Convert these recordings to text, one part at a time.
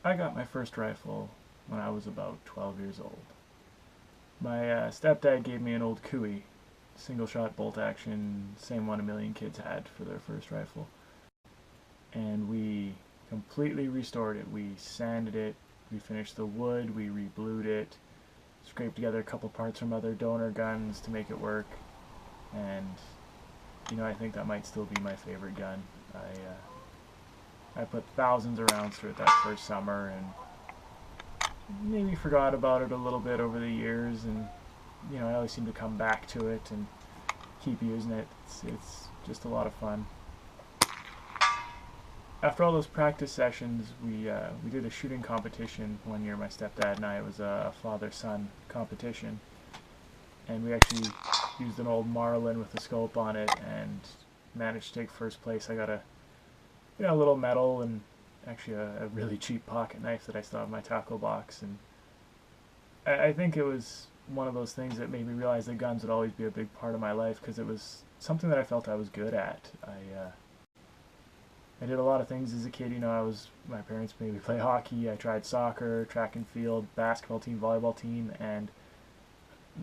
I got my first rifle when I was about 12 years old. My stepdad gave me an old Cooey, single shot bolt action, same one a million kids had for their first rifle. And we completely restored it. We sanded it, we finished the wood, we reblued it, scraped together a couple parts from other donor guns to make it work. And, I think that might still be my favorite gun. I put thousands of rounds through it that first summer, and maybe forgot about it a little bit over the years, and I always seem to come back to it and keep using it. It's just a lot of fun. After all those practice sessions, we did a shooting competition one year. My stepdad and I. It was a father-son competition, and we actually used an old Marlin with a scope on it and managed to take first place. I got a little medal and actually a really cheap pocket knife that I still have in my tackle box. And I think it was one of those things that made me realize that guns would always be a big part of my life, because it was something that I felt I was good at. I did a lot of things as a kid. My parents made me play hockey. I tried soccer, track and field, basketball team, volleyball team, and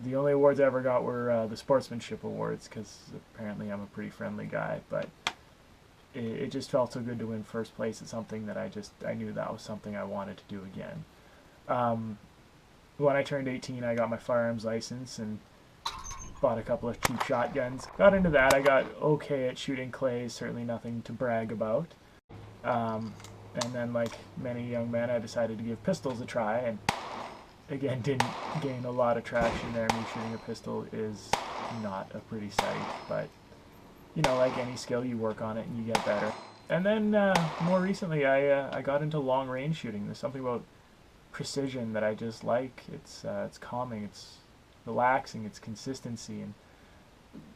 the only awards I ever got were the sportsmanship awards, because apparently I'm a pretty friendly guy. But it just felt so good to win first place at something that I knew that was something I wanted to do again. When I turned 18, I got my firearms license and bought a couple of cheap shotguns. Got into that. I got okay at shooting clays, certainly nothing to brag about. And then, like many young men, I decided to give pistols a try, and again, didn't gain a lot of traction there. Me shooting a pistol is not a pretty sight, but like any skill, you work on it and you get better. And then more recently, I got into long range shooting. There's something about precision that I just like. It's calming, it's relaxing, it's consistency. And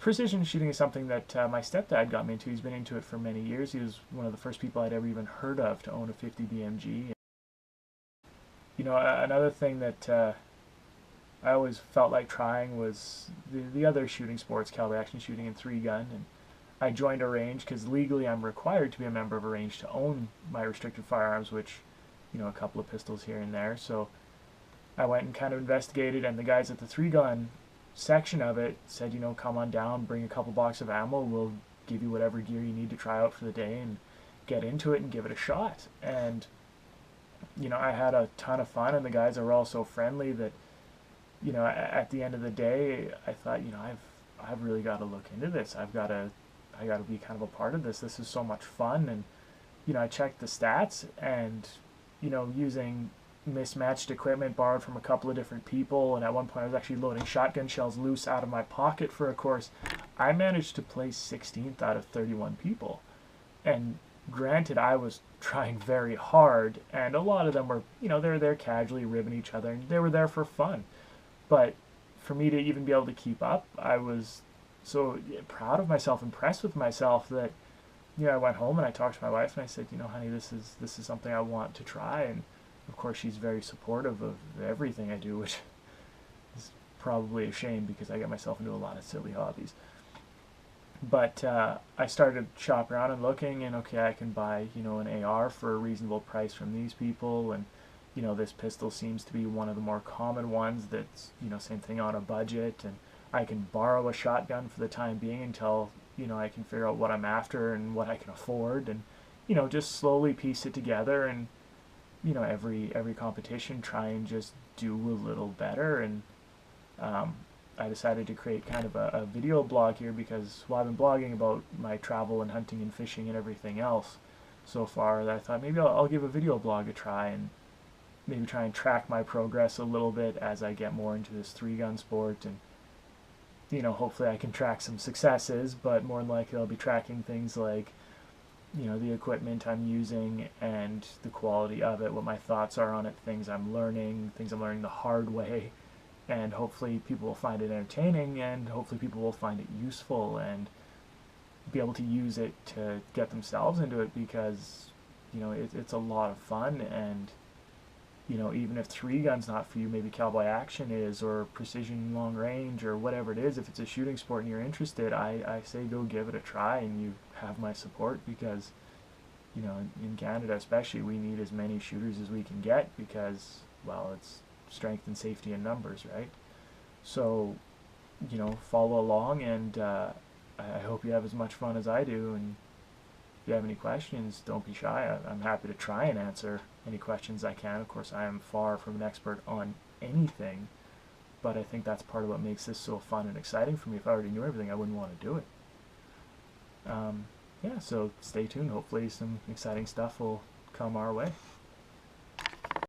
precision shooting is something that my stepdad got me into. He's been into it for many years. He was one of the first people I'd ever even heard of to own a 50 BMG. Another thing that I always felt like trying was the other shooting sports, caliber action shooting and three gun. And I joined a range because legally I'm required to be a member of a range to own my restricted firearms, which, a couple of pistols here and there. So I went and kind of investigated, and the guys at the three gun section of it said, come on down, bring a couple boxes of ammo, we'll give you whatever gear you need to try out for the day and get into it and give it a shot. And I had a ton of fun, and the guys are all so friendly that at the end of the day, I thought, I've really got to look into this. I got to be kind of a part of this. This is so much fun. And I checked the stats, and using mismatched equipment borrowed from a couple of different people, and at one point I was actually loading shotgun shells loose out of my pocket for a course. I managed to place 16th out of 31 people. And granted, I was trying very hard, and a lot of them were, they were there casually ribbing each other, and they were there for fun. But for me to even be able to keep up, I was so proud of myself, impressed with myself, that I went home and I talked to my wife and I said, honey, this is something I want to try. And of course, she's very supportive of everything I do, which is probably a shame because I get myself into a lot of silly hobbies. But I started shopping around and looking, and okay, I can buy an AR for a reasonable price from these people, and this pistol seems to be one of the more common ones that's same thing, on a budget, and I can borrow a shotgun for the time being until I can figure out what I'm after and what I can afford, and just slowly piece it together, and every competition try and just do a little better. And I decided to create kind of a video blog here because, well, I've been blogging about my travel and hunting and fishing and everything else so far, that I thought maybe I'll give a video blog a try and maybe try and track my progress a little bit as I get more into this three gun sport. And hopefully I can track some successes, but more than likely I'll be tracking things like the equipment I'm using and the quality of it, what my thoughts are on it, things I'm learning the hard way. And hopefully people will find it entertaining, and hopefully people will find it useful and be able to use it to get themselves into it, because it's a lot of fun. And even if three gun's not for you, maybe cowboy action is, or precision long range, or whatever it is. If it's a shooting sport and you're interested, I say go give it a try, and you have my support, because you know, in Canada especially, we need as many shooters as we can get because, well, it's strength and safety in numbers, right? So, you know, follow along, and I hope you have as much fun as I do. And if you have any questions, don't be shy. I'm happy to try and answer any questions I can. Of course, I am far from an expert on anything, but I think that's part of what makes this so fun and exciting for me. If I already knew everything, I wouldn't want to do it. Um, yeah, so stay tuned. Hopefully, some exciting stuff will come our way.